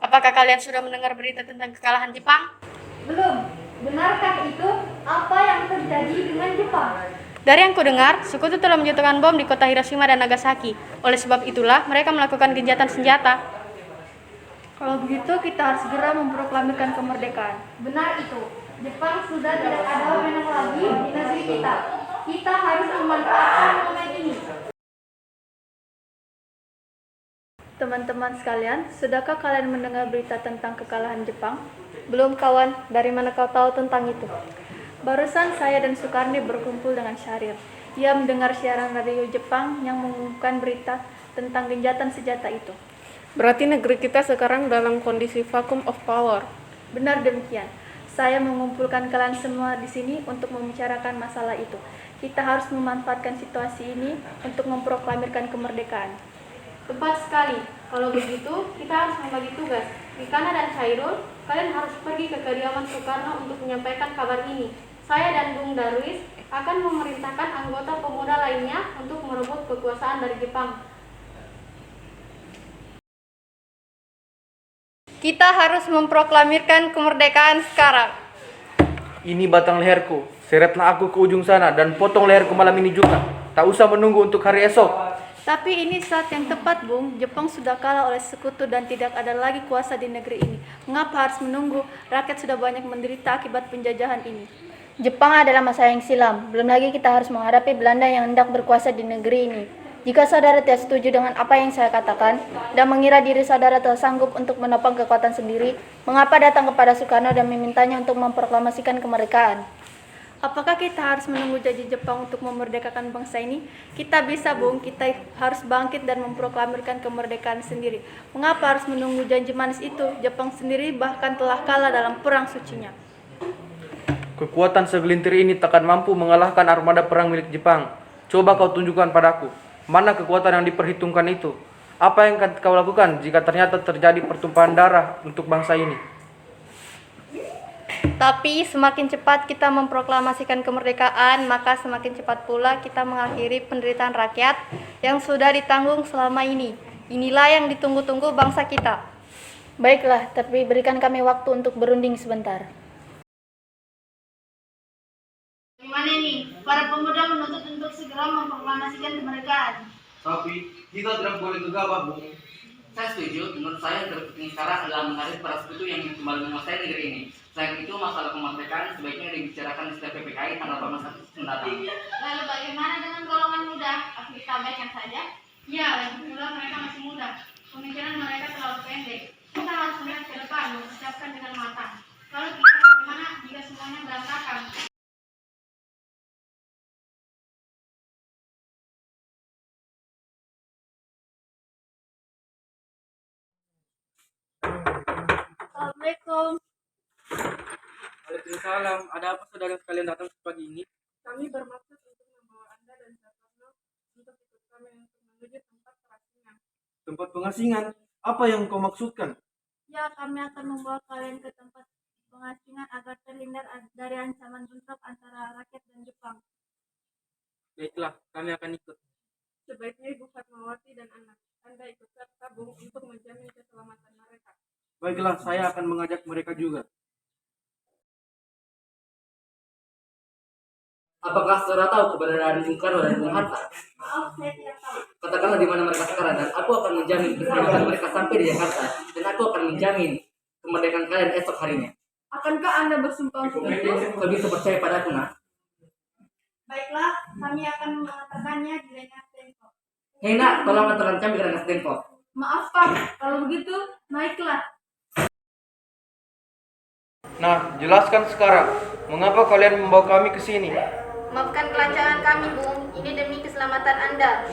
Apakah kalian sudah mendengar berita tentang kekalahan Jepang? Belum. Benarkah itu? Apa yang terjadi dengan Jepang? Dari yang kudengar, sekutu telah menjatuhkan bom di kota Hiroshima dan Nagasaki. Oleh sebab itulah mereka melakukan gencatan senjata. Kalau begitu kita harus segera memproklamirkan kemerdekaan. Benar itu. Jepang sudah tidak ada wewenang lagi di negeri kita. Kita harus memanfaatkan momen ini. Teman-teman sekalian, sudahkah kalian mendengar berita tentang kekalahan Jepang? Belum kawan, dari mana kau tahu tentang itu? Barusan saya dan Sukarni berkumpul dengan Syahrir. Ia mendengar siaran radio Jepang yang mengumumkan berita tentang gencatan senjata itu. Berarti negeri kita sekarang dalam kondisi vacuum of power. Benar demikian. Saya mengumpulkan kalian semua di sini untuk membicarakan masalah itu. Kita harus memanfaatkan situasi ini untuk memproklamirkan kemerdekaan. Tepat sekali. Kalau begitu, kita harus membagi tugas. Rikana dan Chairul, kalian harus pergi ke kediaman Soekarno untuk menyampaikan kabar ini. Saya dan Bung Darwis akan memerintahkan anggota pemuda lainnya untuk merebut kekuasaan dari Jepang. Kita harus memproklamirkan kemerdekaan sekarang. Ini batang leherku. Seretlah aku ke ujung sana dan potong leherku malam ini juga. Tak usah menunggu untuk hari esok. Tapi ini saat yang tepat, Bung. Jepang sudah kalah oleh sekutu dan tidak ada lagi kuasa di negeri ini. Mengapa harus menunggu? Rakyat sudah banyak menderita akibat penjajahan ini. Jepang adalah masa yang silam. Belum lagi kita harus menghadapi Belanda yang hendak berkuasa di negeri ini. Jika saudara tidak setuju dengan apa yang saya katakan dan mengira diri saudara telah sanggup untuk menopang kekuatan sendiri, mengapa datang kepada Soekarno dan memintanya untuk memproklamasikan kemerdekaan? Apakah kita harus menunggu janji Jepang untuk memerdekakan bangsa ini? Kita bisa, Bung. Kita harus bangkit dan memproklamirkan kemerdekaan sendiri. Mengapa harus menunggu janji manis itu? Jepang sendiri bahkan telah kalah dalam perang sucinya. Kekuatan segelintir ini takkan mampu mengalahkan armada perang milik Jepang. Coba kau tunjukkan padaku, mana kekuatan yang diperhitungkan itu? Apa yang akan kau lakukan jika ternyata terjadi pertumpahan darah untuk bangsa ini? Tapi semakin cepat kita memproklamasikan kemerdekaan, maka semakin cepat pula kita mengakhiri penderitaan rakyat yang sudah ditanggung selama ini. Inilah yang ditunggu-tunggu bangsa kita. Baiklah, tapi berikan kami waktu untuk berunding sebentar. Gimana nih? Para pemuda menuntut untuk segera memproklamasikan kemerdekaan. Tapi kita tidak boleh gegabah, Bung. Saya setuju. Menurut saya yang terpenting sekarang adalah menarik para sekutu yang kembali menguasai negeri ini. Selain itu, masalah kemerdekaan sebaiknya dibicarakan di setiap PPKI tanggal 18 mendatang. Lalu bagaimana dengan golongan muda? Apa kita abaikan saja? Ya, lagi pula mereka masih muda. Pemikiran mereka terlalu pendek. Kita harus melihat ke depan, mempersiapkan dengan matang. Kalau tidak, bagaimana jika semuanya berantakan? Assalamualaikum. Waalaikumsalam. Ada apa saudara sekalian datang pagi ini? Kami bermaksud untuk membawa Anda dan Soekarno untuk ikut kami untuk menuju tempat pengasingan. Tempat pengasingan? Apa yang kau maksudkan? Ya, kami akan membawa kalian ke tempat pengasingan agar terhindar dari ancaman bentrok antara rakyat dan Jepang. Baiklah, kami akan ikut. Sebaiknya Ibu Fatmawati dan anak Anda ikut serta Bung untuk menjamin keselamatan mereka. Baiklah, saya akan mengajak mereka juga. Apakah saudara tahu keberadaan Bung Karno dan Bung Hatta? Maaf, saya tidak tahu. Katakanlah di mana mereka sekarang dan aku akan menjamin keselamatan mereka sampai di Jakarta dan aku akan menjamin kemerdekaan kalian esok harinya. Akankah Anda bersumpah untuk itu? Kau bisa percaya padaku, nak? Baiklah, kami akan mengatakannya di Rengas Dengklok. Hei nak, tolong antarkan kami ke Rengas Dengklok. Maaf Pak, kalau begitu naiklah. Nah, jelaskan sekarang, mengapa kalian membawa kami ke sini? Maafkan kelancaran kami, Bung. Ini demi keselamatan Anda.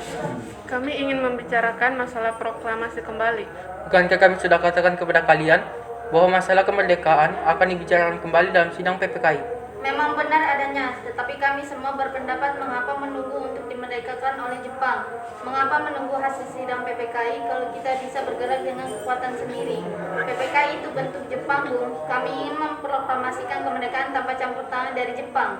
Kami ingin membicarakan masalah proklamasi kembali. Bukankah kami sudah katakan kepada kalian bahwa masalah kemerdekaan akan dibicarakan kembali dalam sidang PPKI? Memang benar adanya, tetapi kami semua berpendapat mengapa menunggu untuk dimerdekakan oleh Jepang. Mengapa menunggu hasil sidang PPKI kalau kita bisa bergerak dengan kekuatan sendiri? PPKI itu bentuk Jepang, Bung. Kami ingin memproklamasikan kemerdekaan tanpa campur tangan dari Jepang.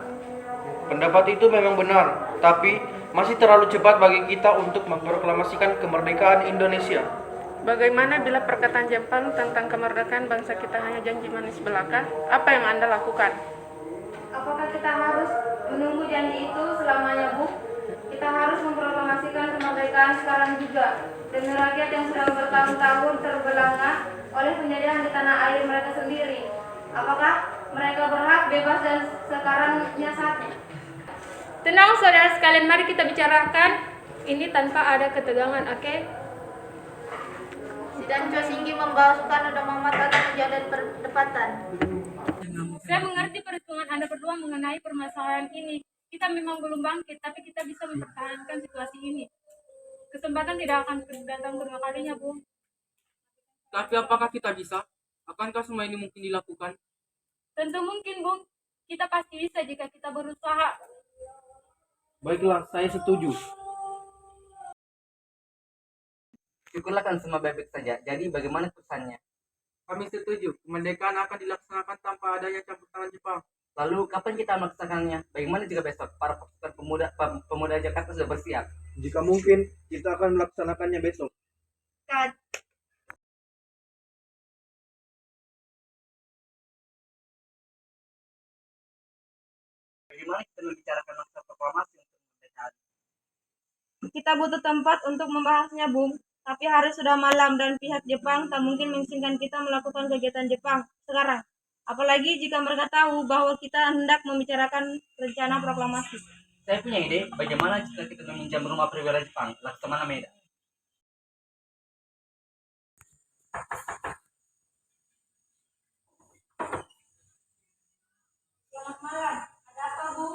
Pendapat itu memang benar, tapi masih terlalu cepat bagi kita untuk memproklamasikan kemerdekaan Indonesia. Bagaimana bila perkataan Jepang tentang kemerdekaan bangsa kita hanya janji manis belaka? Apa yang Anda lakukan? Apakah kita harus menunggu janji itu selamanya, Bu? Kita harus memproklamasikan kemerdekaan sekarang juga, demi rakyat yang sudah bertahun-tahun terbelenggu oleh penjajahan di tanah air mereka sendiri. Apakah mereka berhak bebas dan sekarangnya saatnya? Tenang saudara sekalian, mari kita bicarakan ini tanpa ada ketegangan, oke? Sidang Chua Singgi membawa Soekarno dan Muhammad Hatta menjalani perdebatan. Saya mengerti perhitungan Anda berdua mengenai permasalahan ini. Kita memang belum bangkit, tapi kita bisa mempertahankan situasi ini. Kesempatan tidak akan datang kedua kalinya, Bu. Tapi apakah kita bisa? Akankah semua ini mungkin dilakukan? Tentu mungkin, Bu. Kita pasti bisa jika kita berusaha. Baiklah, saya setuju. Syukurlah kan semua baik-baik saja. Jadi bagaimana keputusannya? Kami setuju, kemerdekaan akan dilaksanakan tanpa adanya campur tangan Jepang. Lalu kapan kita melaksanakannya? Bagaimana jika besok para pasukan pemuda Jakarta sudah bersiap? Jika mungkin, kita akan melaksanakannya besok. Bagaimana kita membicarakan masalah proklamasi untuk kemerdekaan? Kita butuh tempat untuk membahasnya, Bung. Tapi hari sudah malam dan pihak Jepang tak mungkin mengizinkan kita melakukan kegiatan Jepang sekarang. Apalagi jika mereka tahu bahwa kita hendak membicarakan rencana proklamasi. Saya punya ide, bagaimana jika kita meminjam rumah perwira Jepang, Laksamana Medan? Selamat malam. Ada apa, Bu?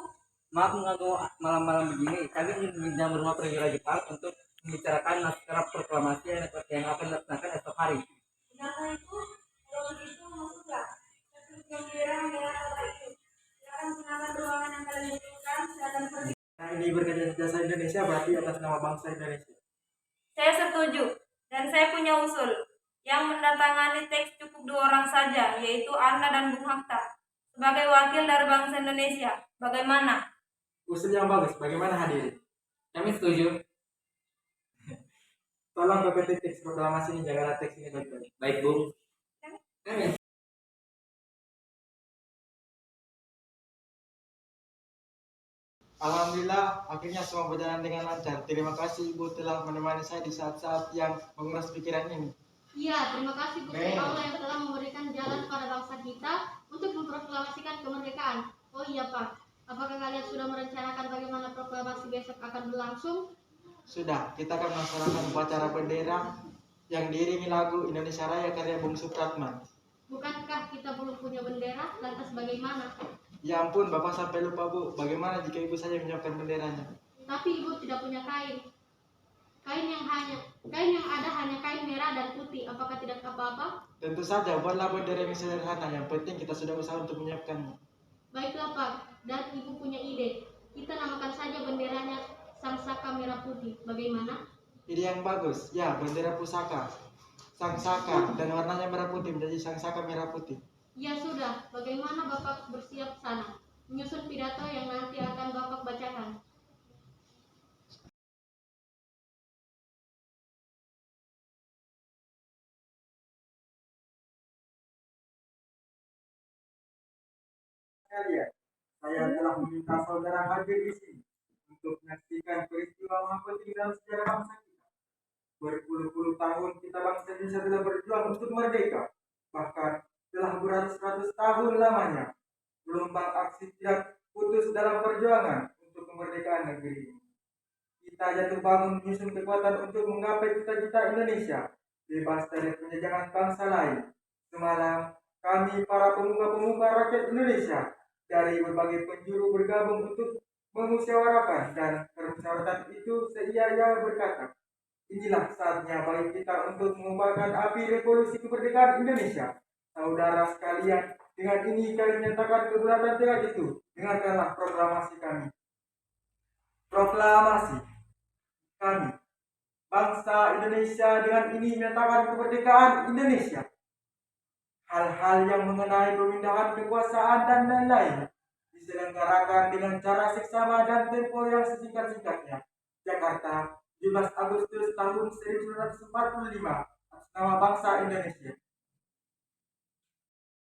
Maaf mengganggu malam-malam begini, kami ingin meminjam rumah perwira Jepang untuk membicarakan naskah proklamasi yang akan dilaksanakan esok hari. Benarkah itu? Kalau begitu, masuklah. Saya gembira melihat hal itu. Silakan gunakan ruangan yang kalian butuhkan. Silakan pergi. Nah, ini berkaitan jasa Indonesia berarti atas nama bangsa Indonesia. Saya setuju. Dan saya punya usul. Yang mendatangani teks cukup 2 orang saja, yaitu Anda dan Bung Hatta. Sebagai wakil dari bangsa Indonesia, bagaimana? Usul yang bagus, bagaimana hadirin? Kami setuju. Tolong PPT teks proklamasi ini, jagalah teks ini baik-baik. Baik, Bung. Alhamdulillah, akhirnya semua berjalan dengan lancar. Terima kasih Ibu telah menemani saya di saat-saat yang menguras pikiran ini. Iya, terima kasih Gusti Allah yang telah memberikan jalan pada bangsa kita untuk memproklamasikan kemerdekaan. Oh iya Pak, apakah kalian sudah merencanakan bagaimana proklamasi besok akan berlangsung? Sudah, kita akan melaksanakan upacara bendera yang diiringi lagu Indonesia Raya karya Bung Supratman. Bukankah kita belum punya bendera? Lantas bagaimana? Ya ampun, Bapak sampai lupa Bu. Bagaimana jika Ibu saja menyiapkan benderanya? Tapi Ibu tidak punya kain. Kain yang ada hanya kain merah dan putih. Apakah tidak apa-apa? Tentu saja, buatlah bendera yang sederhana. Yang penting kita sudah usaha untuk menyiapkannya. Baiklah Pak, dan Ibu punya ide. Kita namakan saja benderanya Sang Saka Merah Putih. Bagaimana? Ide yang bagus. Ya, bendera pusaka. Sang Saka dan warnanya merah putih menjadi Sang Saka Merah Putih. Ya sudah, bagaimana Bapak bersiap sana? Menyusun pidato yang nanti akan Bapak bacakan. Sekalian, saya telah meminta saudara hadir di sini untuk menyaksikan peristiwa yang penting dalam sejarah bangsa kita. Berpuluh-puluh tahun kita bangsa Indonesia telah berjuang untuk merdeka. Bahkan telah beratus-ratus tahun lamanya gelombang aksi tidak putus dalam perjuangan untuk kemerdekaan negeri ini. Kita jatuh bangun menyusun kekuatan untuk menggapai cita-cita Indonesia bebas dari penjajahan bangsa lain. Semalam kami para pemuka-pemuka rakyat Indonesia dari berbagai penjuru bergabung untuk memusyawarahkan, dan permusyawaratan itu seia-ia berkata, inilah saatnya bagi kita untuk mengobarkan api revolusi kemerdekaan Indonesia. Saudara sekalian, dengan ini kami menyatakan keberatan dengan itu. Dengarkanlah proklamasi kami. Proklamasi kami, bangsa Indonesia, dengan ini menyatakan kemerdekaan Indonesia. Hal-hal yang mengenai pemindahan kekuasaan dan lain-lain diselenggarakan dengan cara seksama dan tempo yang sesingkat-singkatnya. Jakarta, 17 Agustus tahun 1945 atas nama bangsa Indonesia.